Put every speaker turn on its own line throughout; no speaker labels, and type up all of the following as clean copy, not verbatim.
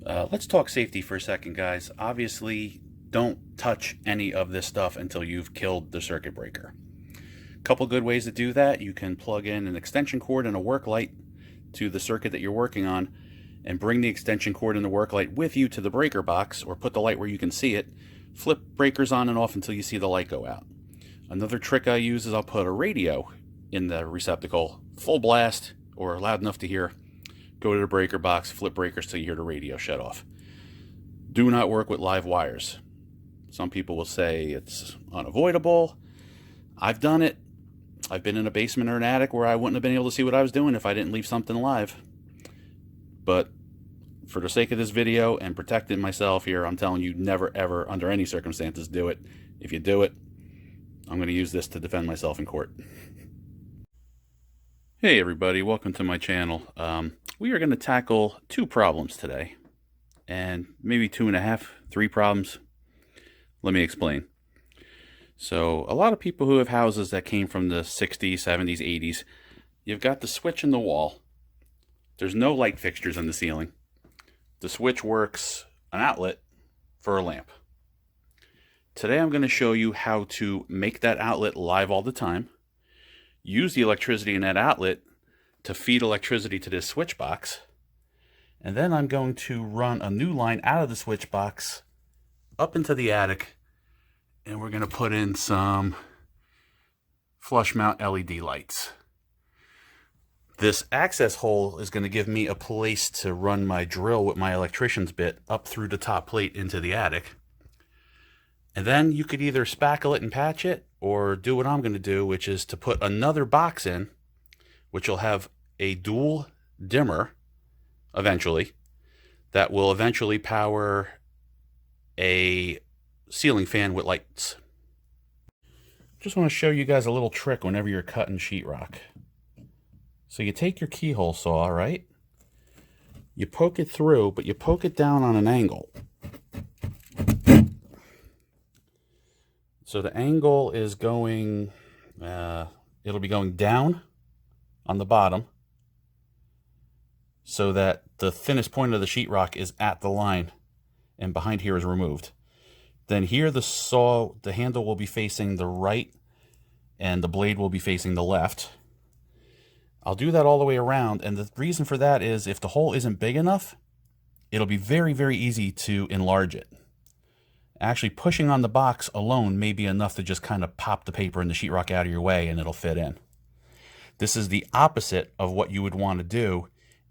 Let's talk safety for a second, guys. Obviously, don't touch any of this stuff until you've killed the circuit breaker. A couple good ways to do that. You can plug in an extension cord and a work light to the circuit that you're working on and bring the extension cord and the work light with you to the breaker box, or put the light where you can see it. Flip breakers on and off until you see the light go out. Another trick I use is I'll put a radio in the receptacle, full blast or loud enough to hear. Go to the breaker box, flip breakers till you hear the radio shut off. Do not work with live wires. Some people will say it's unavoidable. I've done it. I've been in a basement or an attic where I wouldn't have been able to see what I was doing if I didn't leave something live. But for the sake of this video and protecting myself here, I'm telling you, never ever under any circumstances do it. If you do it, I'm going to use this to defend myself in court. Hey everybody, welcome to my channel. We are going to tackle two problems today, and maybe 2.5, 3 problems. Let me explain. So a lot of people who have houses that came from the 60s, 70s, 80s, you've got the switch in the wall. There's no light fixtures in the ceiling. The switch works an outlet for a lamp. Today I'm going to show you how to make that outlet live all the time, use the electricity in that outlet to feed electricity to this switch box, and then I'm going to run a new line out of the switch box up into the attic, and we're going to put in some flush mount LED lights. This access hole is going to give me a place to run my drill with my electrician's bit up through the top plate into the attic. And then you could either spackle it and patch it, or do what I'm going to do, which is to put another box in, which will have a dual dimmer eventually, that will eventually power a ceiling fan with lights. Just want to show you guys a little trick whenever you're cutting sheetrock. So you take your keyhole saw, right? You poke it through, but you poke it down on an angle. So the angle is going, it'll be going down on the bottom so that the thinnest point of the sheetrock is at the line and behind here is removed. Then here the handle will be facing the right and the blade will be facing the left. I'll do that all the way around, and the reason for that is if the hole isn't big enough, it'll be very, very easy to enlarge it. Actually, pushing on the box alone may be enough to just kind of pop the paper and the sheetrock out of your way and it'll fit in. This is the opposite of what you would want to do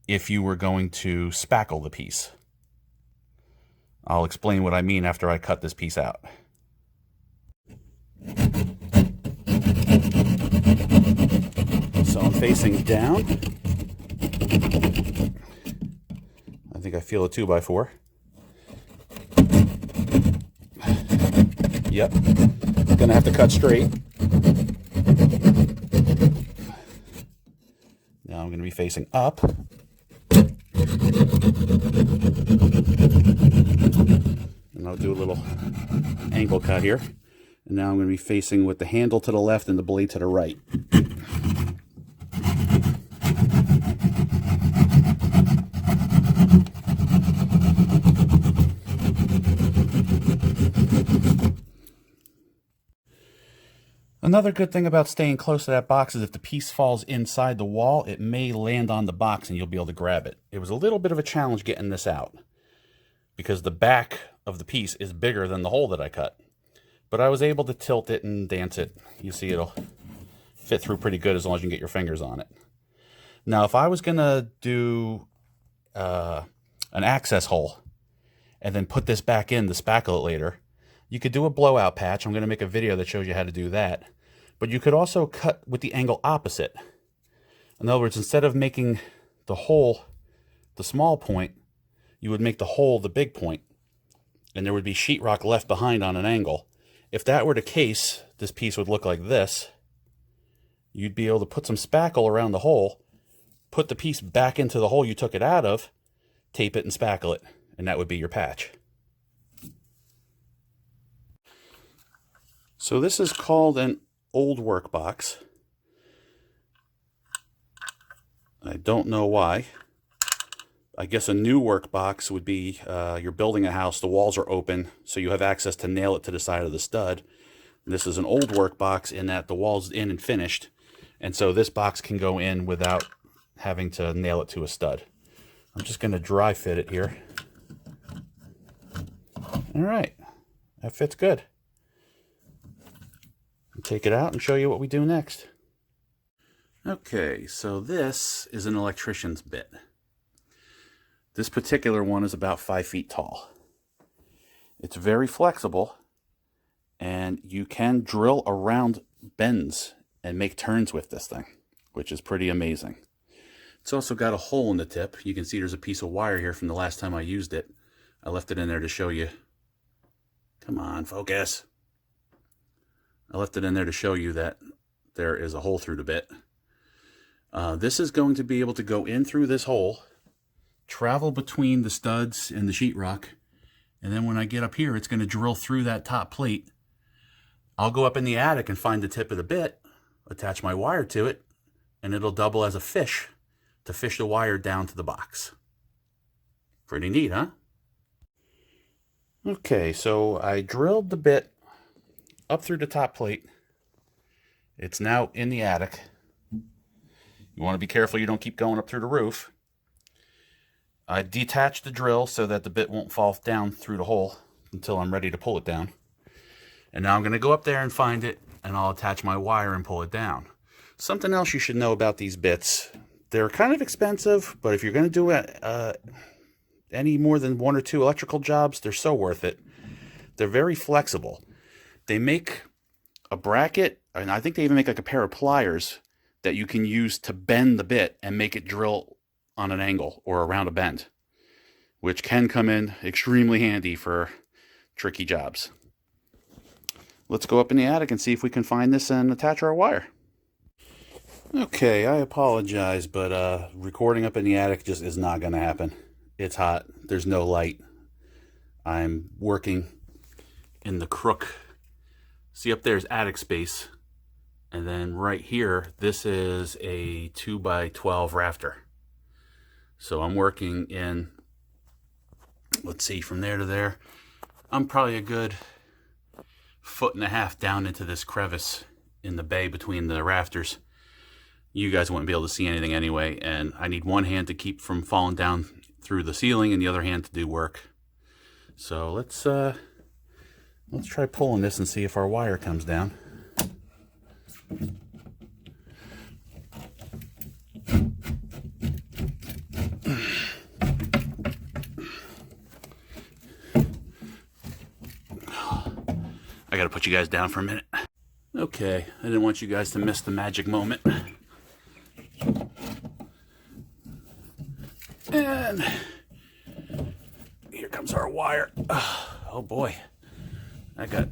if you were going to spackle the piece. I'll explain what I mean after I cut this piece out. So I'm facing down. I think I feel a 2x4. Yep, gonna have to cut straight. Now I'm gonna be facing up. And I'll do a little angle cut here. And now I'm gonna be facing with the handle to the left and the blade to the right. Another good thing about staying close to that box is if the piece falls inside the wall, it may land on the box and you'll be able to grab it. It was a little bit of a challenge getting this out because the back of the piece is bigger than the hole that I cut. But I was able to tilt it and dance it. You see it'll fit through pretty good as long as you can get your fingers on it. Now if I was going to do an access hole and then put this back in to spackle it later, you could do a blowout patch. I'm going to make a video that shows you how to do that. But you could also cut with the angle opposite. In other words, instead of making the hole the small point, you would make the hole the big point, and there would be sheetrock left behind on an angle. If that were the case, this piece would look like this. You'd be able to put some spackle around the hole, put the piece back into the hole you took it out of, tape it and spackle it, and that would be your patch. So this is called an old work box. I don't know why. I guess a new work box would be you're building a house, the walls are open, so you have access to nail it to the side of the stud. And this is an old work box in that the wall's in and finished, and so this box can go in without having to nail it to a stud. I'm just going to dry fit it here. All right, that fits good. I'll take it out and show you what we do next. Okay, so this is an electrician's bit. This particular one is about 5 feet tall. It's very flexible, and you can drill around bends and make turns with this thing, which is pretty amazing. It's also got a hole in the tip. You can see there's a piece of wire here from the last time I used it. I left it in there to show you. Come on, focus. I left it in there to show you that there is a hole through the bit. This is going to be able to go in through this hole, travel between the studs and the sheetrock, and then when I get up here, it's going to drill through that top plate. I'll go up in the attic and find the tip of the bit, attach my wire to it, and it'll double as a fish to fish the wire down to the box. Pretty neat, huh? Okay, so I drilled the bit up through the top plate. It's now in the attic. You want to be careful you don't keep going up through the roof. I detached the drill so that the bit won't fall down through the hole until I'm ready to pull it down. And now I'm going to go up there and find it, and I'll attach my wire and pull it down. Something else you should know about these bits. They're kind of expensive, but if you're going to do any more than 1 or 2 electrical jobs, they're so worth it. They're very flexible. They make a bracket, and I think they even make like a pair of pliers that you can use to bend the bit and make it drill on an angle or around a bend, which can come in extremely handy for tricky jobs. Let's go up in the attic and see if we can find this and attach our wire. Okay, I apologize, but recording up in the attic just is not going to happen. It's hot. There's no light. I'm working in the crook. See, up there's attic space. And then right here, this is a 2x12 rafter. So I'm working in, let's see, from there to there. I'm probably a good 1.5 feet down into this crevice in the bay between the rafters. You guys wouldn't be able to see anything anyway, and I need one hand to keep from falling down through the ceiling and the other hand to do work. So let's try pulling this and see if our wire comes down. I gotta put you guys down for a minute. Okay, I didn't want you guys to miss the magic moment. And here comes our wire. Oh boy, that got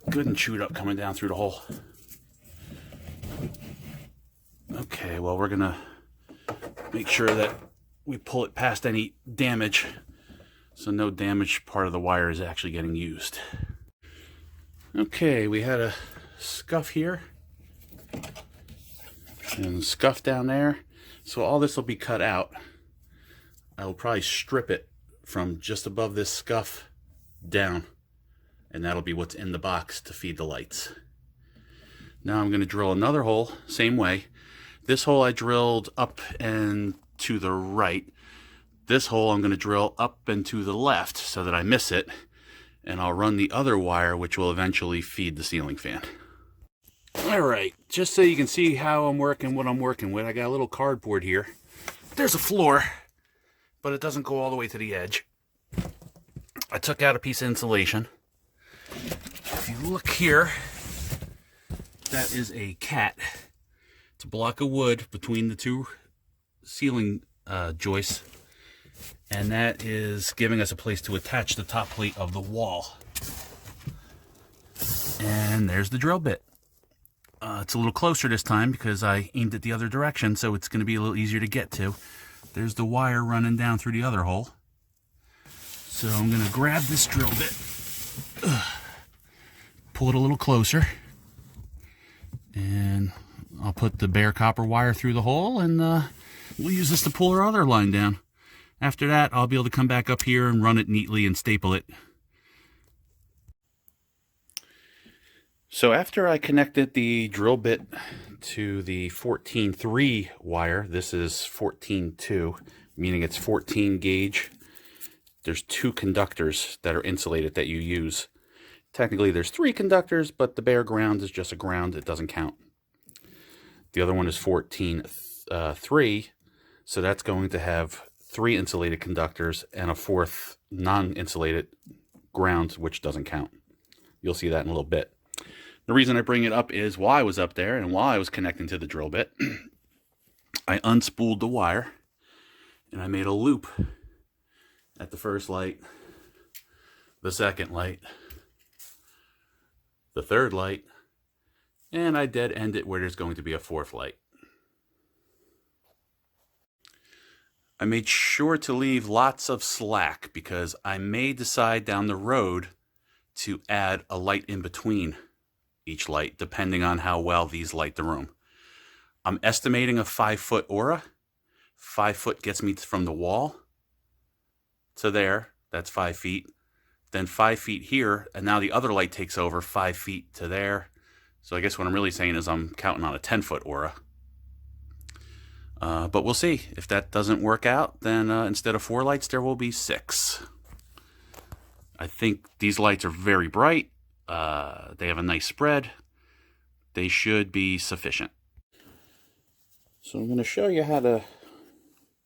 good and chewed up coming down through the hole. Okay, well, we're gonna make sure that we pull it past any damage, so no damaged part of the wire is actually getting used. Okay, we had a scuff here and a scuff down there, so all this will be cut out. I will probably strip it from just above this scuff down, and that'll be what's in the box to feed the lights. Now I'm going to drill another hole, same way. This hole I drilled up and to the right. This hole I'm going to drill up and to the left so that I miss it, and I'll run the other wire, which will eventually feed the ceiling fan. Alright, just so you can see how I'm working, what I'm working with, I got a little cardboard here. There's a floor, but it doesn't go all the way to the edge. I took out a piece of insulation. If you look here, that is a cat. It's a block of wood between the two ceiling joists, and that is giving us a place to attach the top plate of the wall. And there's the drill bit. It's a little closer this time because I aimed it the other direction, so it's going to be a little easier to get to. There's the wire running down through the other hole. So I'm going to grab this drill bit, pull it a little closer, and I'll put the bare copper wire through the hole, and we'll use this to pull our other line down. After that, I'll be able to come back up here and run it neatly and staple it. So after I connected the drill bit to the 14.3 wire, this is 14.2, meaning it's 14 gauge. There's 2 conductors that are insulated that you use. Technically there's 3 conductors, but the bare ground is just a ground. It doesn't count. The other one is 14.3, so that's going to have 3 insulated conductors and a 4th non-insulated ground, which doesn't count. You'll see that in a little bit. The reason I bring it up is while I was up there and while I was connecting to the drill bit, I unspooled the wire and I made a loop at the first light, the second light, the third light, and I dead end it where there's going to be a 4th light. I made sure to leave lots of slack because I may decide down the road to add a light in between each light, depending on how well these light the room. I'm estimating a 5-foot aura. 5 foot gets me from the wall to there. That's 5 feet. Then 5 feet here, and now the other light takes over 5 feet to there. So I guess what I'm really saying is I'm counting on a 10-foot aura. But we'll see. If that doesn't work out, then instead of 4 lights, there will be 6. I think these lights are very bright. They have a nice spread. They should be sufficient. So I'm going to show you how to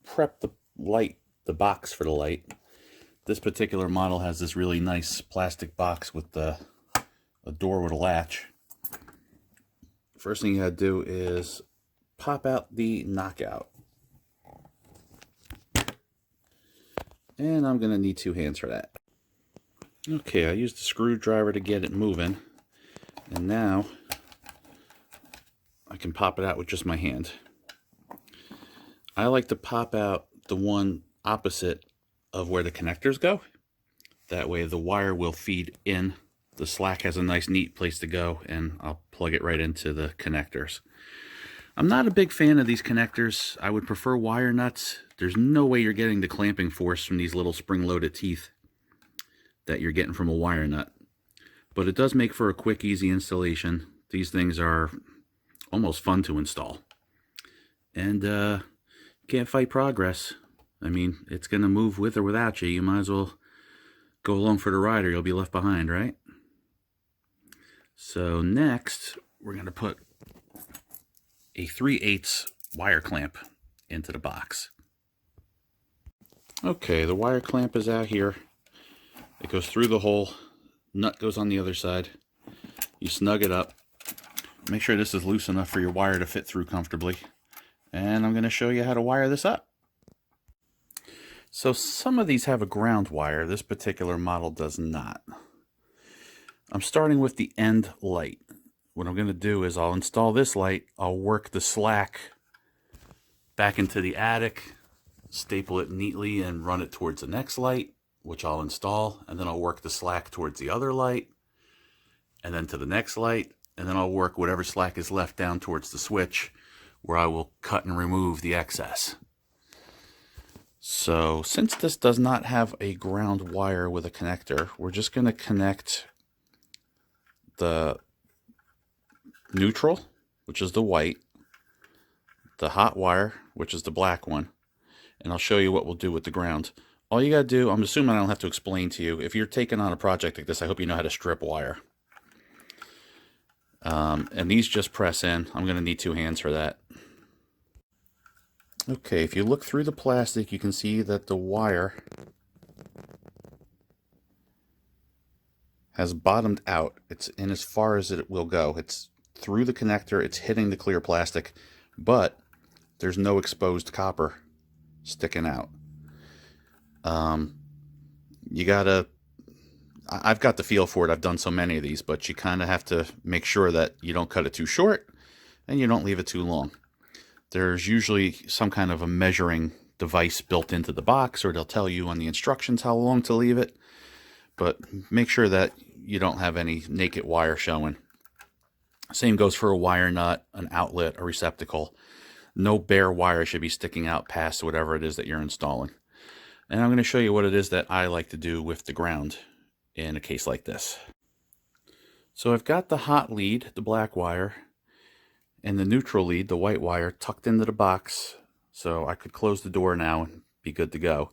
prep the light, the box for the light. This particular model has this really nice plastic box with a door with a latch. First thing you gotta do is pop out the knockout. And I'm gonna need 2 hands for that. Okay, I used a screwdriver to get it moving. And now I can pop it out with just my hand. I like to pop out the one opposite of where the connectors go. That way the wire will feed in. The slack has a nice neat place to go, and I'll plug it right into the connectors. I'm not a big fan of these connectors. I would prefer wire nuts. There's no way you're getting the clamping force from these little spring-loaded teeth that you're getting from a wire nut. But it does make for a quick, easy installation. These things are almost fun to install. And can't fight progress. I mean, it's going to move with or without you. You might as well go along for the ride or you'll be left behind, right? So next, we're going to put a 3/8 wire clamp into the box. Okay, the wire clamp is out here. It goes through the hole. Nut goes on the other side. You snug it up. Make sure this is loose enough for your wire to fit through comfortably. And I'm going to show you how to wire this up. So some of these have a ground wire. This particular model does not. I'm starting with the end light. What I'm going to do is I'll install this light. I'll work the slack back into the attic, staple it neatly, and run it towards the next light, which I'll install. And then I'll work the slack towards the other light, and then to the next light. And then I'll work whatever slack is left down towards the switch, where I will cut and remove the excess. So since this does not have a ground wire with a connector, we're just going to connect the neutral, which is the white, the hot wire, which is the black one, and I'll show you what we'll do with the ground. All you got to do, I'm assuming I don't have to explain to you, if you're taking on a project like this, I hope you know how to strip wire. And these just press in. I'm going to need 2 hands for that. Okay, if you look through the plastic, you can see that the wire has bottomed out. It's in as far as it will go. It's through the connector, it's hitting the clear plastic, but there's no exposed copper sticking out. You gotta, I've got the feel for it. I've done so many of these, but you kind of have to make sure that you don't cut it too short and you don't leave it too long. There's usually some kind of a measuring device built into the box, or they'll tell you on the instructions how long to leave it. But make sure that you don't have any naked wire showing. Same goes for a wire nut, an outlet, a receptacle. No bare wire should be sticking out past whatever it is that you're installing. And I'm going to show you what it is that I like to do with the ground in a case like this. So I've got the hot lead, the black wire, and the neutral lead, the white wire, tucked into the box, so I could close the door now and be good to go.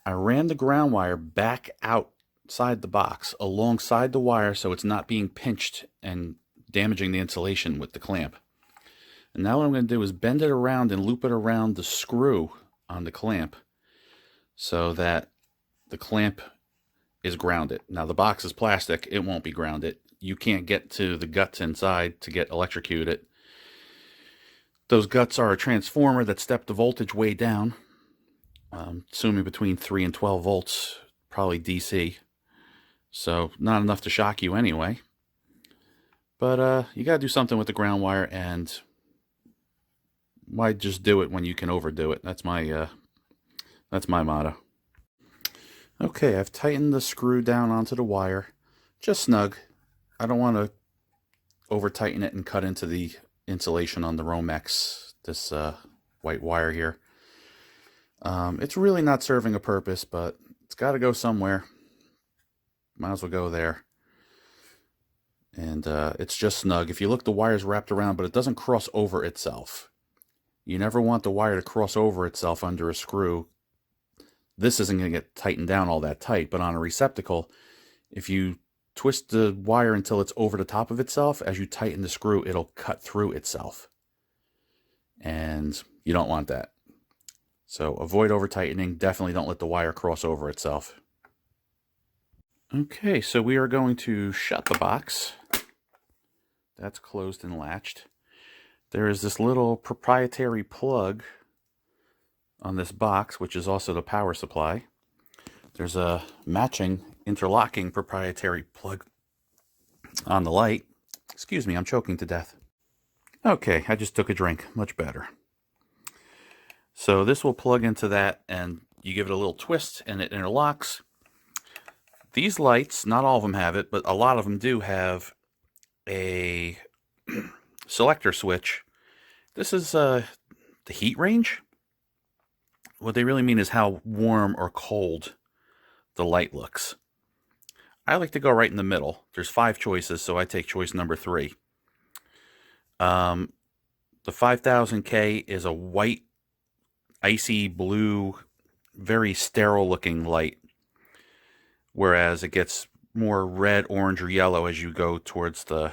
I ran the ground wire back outside the box alongside the wire so it's not being pinched and damaging the insulation with the clamp. And now what I'm going to do is bend it around and loop it around the screw on the clamp so that the clamp is grounded. Now the box is plastic, it won't be grounded. You can't get to the guts inside to get electrocuted. Those guts are a transformer that step the voltage way down, assuming between 3 and 12 volts, probably DC. So not enough to shock you anyway. But you got to do something with the ground wire, and why just do it when you can overdo it? That's my motto. Okay, I've tightened the screw down onto the wire, just snug. I don't want to over tighten it and cut into the insulation on the Romex, this white wire here. It's really not serving a purpose, but it's got to go somewhere. Might as well go there. And it's just snug. If you look, the wire's wrapped around, but it doesn't cross over itself. You never want the wire to cross over itself under a screw. This isn't going to get tightened down all that tight, but on a receptacle, if you twist the wire until it's over the top of itself, as you tighten the screw, it'll cut through itself. And you don't want that. So avoid over tightening. Definitely don't let the wire cross over itself. Okay, so we are going to shut the box. That's closed and latched. There is this little proprietary plug on this box, which is also the power supply. There's a matching interlocking proprietary plug on the light. Excuse me, I'm choking to death. Okay, I just took a drink. Much better. So this will plug into that, and you give it a little twist and it interlocks. These lights, not all of them have it, but a lot of them do have a selector switch. This is the heat range. What they really mean is how warm or cold the light looks. I like to go right in the middle. There's 5 choices, so I take choice number 3. The 5000K is a white, icy blue, very sterile looking light, whereas it gets more red, orange, or yellow as you go towards the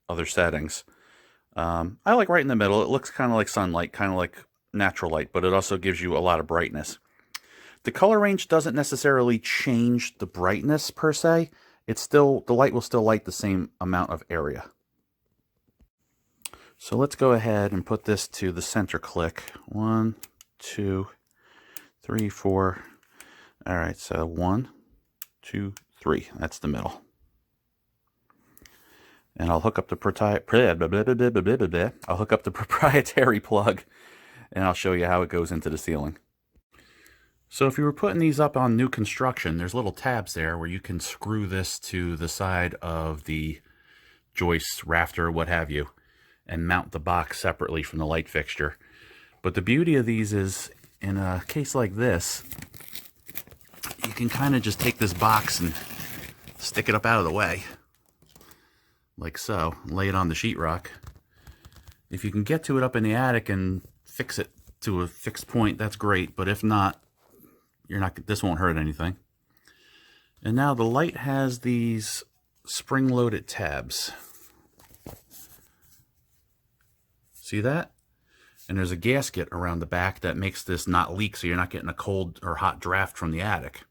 other settings. I like right in the middle. It looks kind of like sunlight, kind of like natural light, but it also gives you a lot of brightness. The color range doesn't necessarily change the brightness per se. It's still, the light will still light the same amount of area. So let's go ahead and put this to the center click. 1, 2, 3, 4. All right, so 1, 2, 3. That's the middle. And I'll hook up the proprietary plug, and I'll show you how it goes into the ceiling. So if you were putting these up on new construction, there's little tabs there where you can screw this to the side of the joist, rafter, what have you, and mount the box separately from the light fixture. But the beauty of these is, in a case like this, you can kind of just take this box and stick it up out of the way, like so, lay it on the sheetrock. If you can get to it up in the attic and fix it to a fixed point, that's great, but if not, this won't hurt anything. And now the light has these spring-loaded tabs. See that? And there's a gasket around the back that makes this not leak, so you're not getting a cold or hot draft from the attic.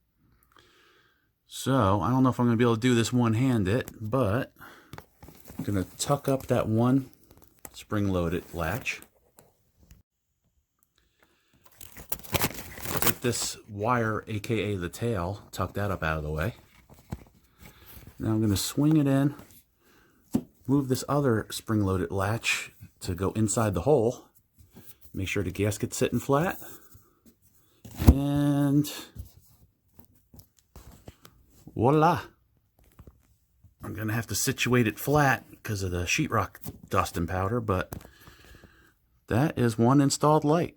So I don't know if I'm going to be able to do this one-handed, but I'm going to tuck up that one spring-loaded latch. Get this wire, aka the tail, tuck that up out of the way. Now I'm going to swing it in, move this other spring-loaded latch to go inside the hole. Make sure the gasket's sitting flat. And voila! I'm going to have to situate it flat because of the sheetrock dust and powder, but that is one installed light.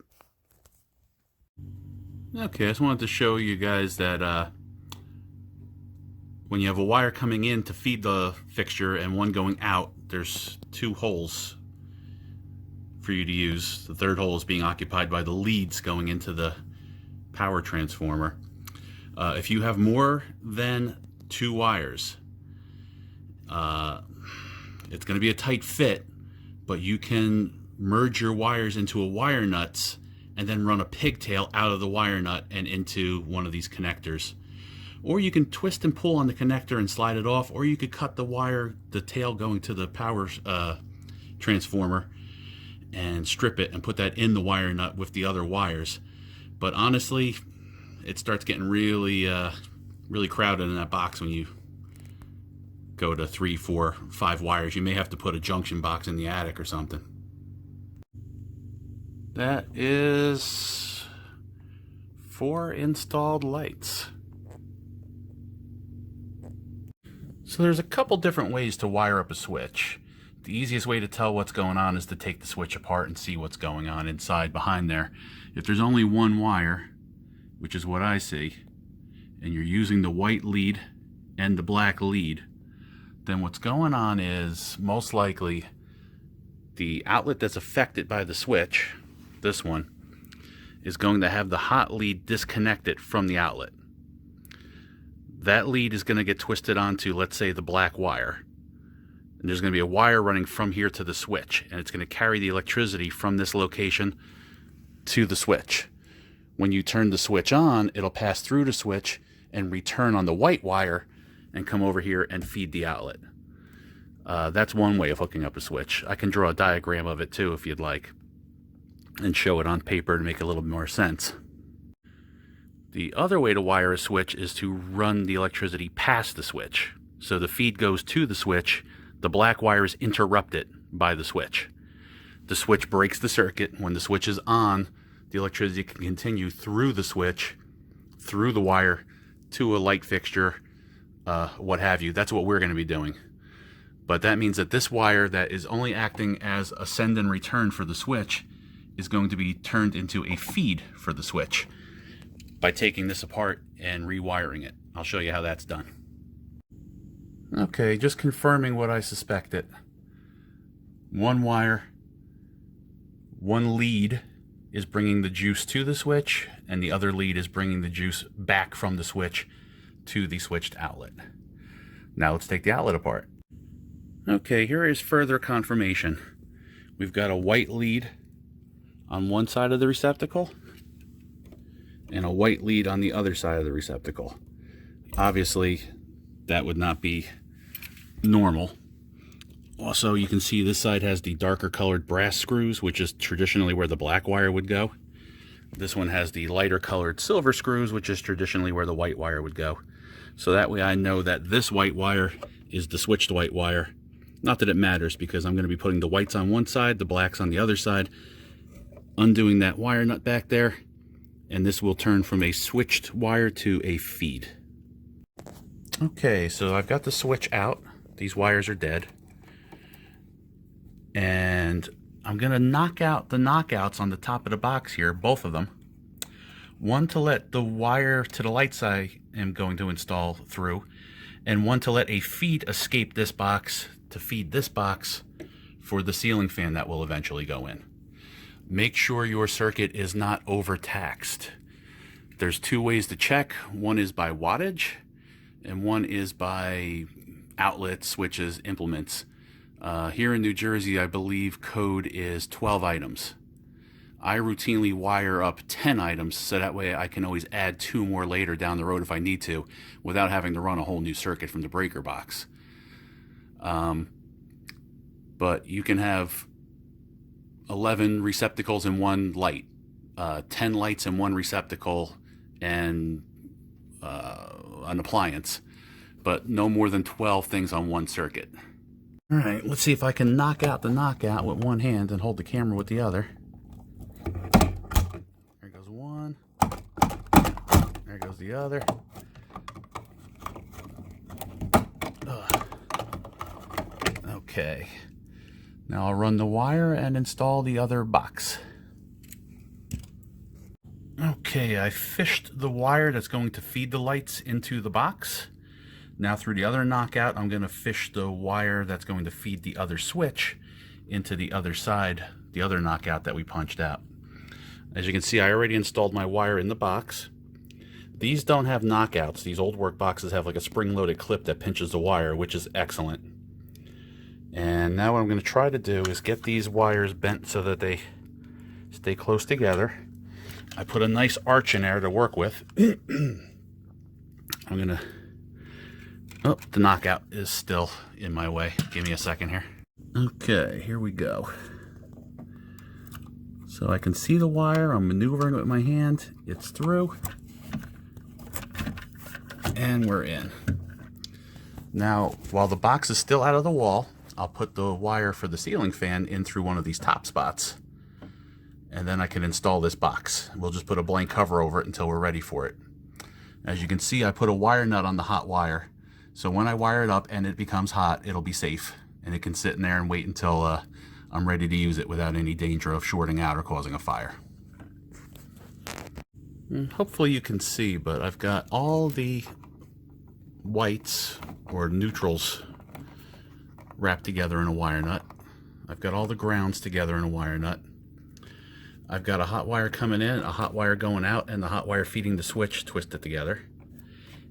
Okay, I just wanted to show you guys that when you have a wire coming in to feed the fixture and one going out, there's two holes for you to use. The third hole is being occupied by the leads going into the power transformer. If you have more than two wires, it's going to be a tight fit, but you can merge your wires into a wire nuts and then run a pigtail out of the wire nut and into one of these connectors. Or you can twist and pull on the connector and slide it off, or you could cut the wire, the tail going to the power transformer, and strip it and put that in the wire nut with the other wires. But honestly, it starts getting really really crowded in that box when you go to 3, 4, 5 wires. You may have to put a junction box in the attic or something. That is 4 installed lights. So there's a couple different ways to wire up a switch. The easiest way to tell what's going on is to take the switch apart and see what's going on inside behind there. If there's only one wire, which is what I see, and you're using the white lead and the black lead, then what's going on is most likely the outlet that's affected by the switch, this one, is going to have the hot lead disconnected from the outlet. That lead is going to get twisted onto, let's say, the black wire. And there's going to be a wire running from here to the switch, and it's going to carry the electricity from this location to the switch. When you turn the switch on, it'll pass through the switch and return on the white wire and come over here and feed the outlet. That's one way of hooking up a switch. I can draw a diagram of it too if you'd like, and show it on paper to make a little bit more sense. The other way to wire a switch is to run the electricity past the switch. So the feed goes to the switch, the black wire is interrupted by the switch. The switch breaks the circuit. When the switch is on, the electricity can continue through the switch, through the wire, to a light fixture, what have you. That's what we're going to be doing. But that means that this wire that is only acting as a send and return for the switch is going to be turned into a feed for the switch by taking this apart and rewiring it. I'll show you how that's done. Okay, just confirming what I suspected. One wire, one lead is bringing the juice to the switch, and the other lead is bringing the juice back from the switch to the switched outlet. Now let's take the outlet apart. Okay, here is further confirmation. We've got a white lead on one side of the receptacle and a white lead on the other side of the receptacle. Obviously, that would not be normal. Also, you can see this side has the darker colored brass screws, which is traditionally where the black wire would go. This one has the lighter colored silver screws, which is traditionally where the white wire would go. So that way I know that this white wire is the switched white wire. Not that it matters, because I'm going to be putting the whites on one side, the blacks on the other side, undoing that wire nut back there, and this will turn from a switched wire to a feed. Okay, so I've got the switch out. These wires are dead. And I'm going to knock out the knockouts on the top of the box here, both of them. One to let the wire to the lights I am going to install through, and one to let a feed escape this box to feed this box for the ceiling fan that will eventually go in. Make sure your circuit is not overtaxed. There's two ways to check. One is by wattage, and one is by outlet switches, implements. Here in New Jersey, I believe code is 12 items. I routinely wire up 10 items, so that way I can always add 2 more later down the road if I need to, without having to run a whole new circuit from the breaker box. But you can have 11 receptacles in one light, 10 lights in one receptacle, and an appliance, but no more than 12 things on one circuit. All right, let's see if I can knock out the knockout with one hand and hold the camera with the other. There goes one. There goes the other. Ugh. Okay. Now I'll run the wire and install the other box. Okay. Okay, I fished the wire that's going to feed the lights into the box. Now through the other knockout, I'm going to fish the wire that's going to feed the other switch into the other side, the other knockout that we punched out. As you can see, I already installed my wire in the box. These don't have knockouts. These old work boxes have like a spring-loaded clip that pinches the wire, which is excellent. And now what I'm going to try to do is get these wires bent so that they stay close together. I put a nice arch in there to work with. I'm going to... Oh, the knockout is still in my way. Give me a second here. Okay, here we go. So I can see the wire. I'm maneuvering with my hand. It's through. And we're in. Now, while the box is still out of the wall, I'll put the wire for the ceiling fan in through one of these top spots. And then I can install this box. We'll just put a blank cover over it until we're ready for it. As you can see, I put a wire nut on the hot wire. So when I wire it up and it becomes hot, it'll be safe. And it can sit in there and wait until I'm ready to use it without any danger of shorting out or causing a fire. And hopefully you can see, but I've got all the whites or neutrals wrapped together in a wire nut. I've got all the grounds together in a wire nut. I've got a hot wire coming in, a hot wire going out, and the hot wire feeding the switch twisted together.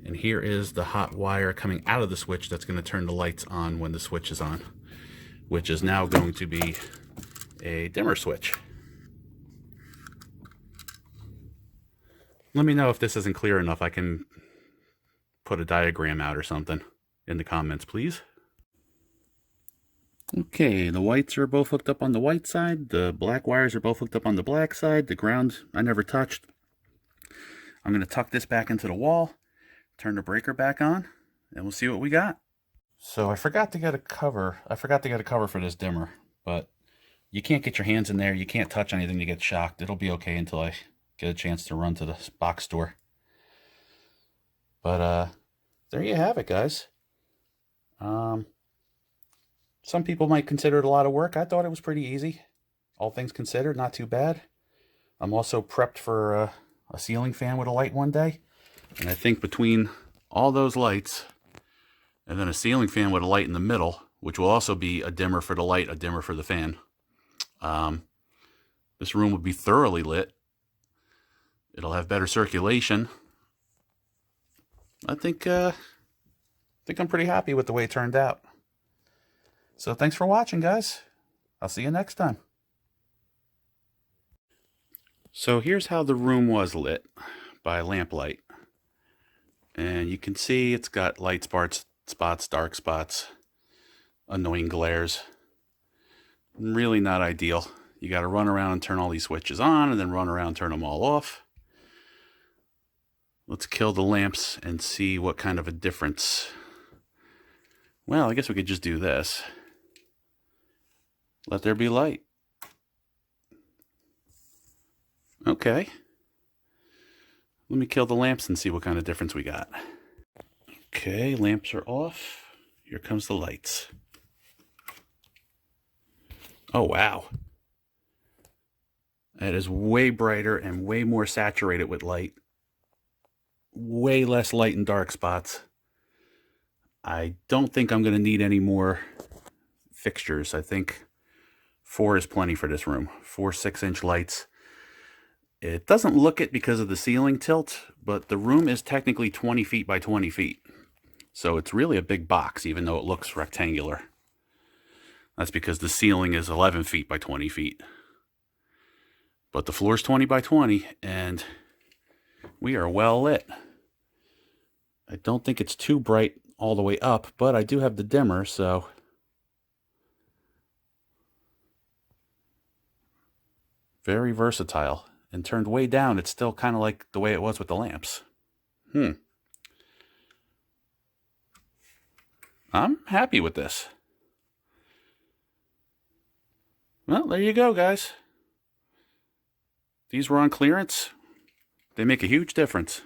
And here is the hot wire coming out of the switch that's going to turn the lights on when the switch is on, which is now going to be a dimmer switch. Let me know if this isn't clear enough. I can put a diagram out or something in the comments, please. Okay, the whites are both hooked up on the white side. The black wires are both hooked up on the black side. The ground I never touched. I'm going to tuck this back into the wall, turn the breaker back on, and we'll see what we got. So I forgot to get a cover. I forgot to get a cover for this dimmer, but you can't get your hands in there. You can't touch anything to get shocked. It'll be okay until I get a chance to run to the box store. But there you have it, guys. Some people might consider it a lot of work. I thought it was pretty easy. All things considered, not too bad. I'm also prepped for a ceiling fan with a light one day. And I think between all those lights and then a ceiling fan with a light in the middle, which will also be a dimmer for the light, a dimmer for the fan, this room would be thoroughly lit. It'll have better circulation. I think I'm pretty happy with the way it turned out. So thanks for watching, guys. I'll see you next time. So here's how the room was lit by lamplight. And you can see it's got light spots, dark spots, annoying glares. Really not ideal. You got to run around and turn all these switches on and then run around and turn them all off. Let's kill the lamps and see what kind of a difference. Well, I guess we could just do this. Let there be light. Okay. Let me kill the lamps and see what kind of difference we got. Okay, lamps are off. Here comes the lights. Oh, wow. That is way brighter and way more saturated with light. Way less light and dark spots. I don't think I'm going to need any more fixtures. I think 4 is plenty for this room. 4 6-inch lights. It doesn't look it because of the ceiling tilt, but the room is technically 20 feet by 20 feet. So it's really a big box, even though it looks rectangular. That's because the ceiling is 11 feet by 20 feet. But the floor is 20 by 20, and we are well lit. I don't think it's too bright all the way up, but I do have the dimmer, so very versatile. And turned way down, it's still kind of like the way it was with the lamps. I'm happy with this. Well, there you go, guys. These were on clearance. They make a huge difference.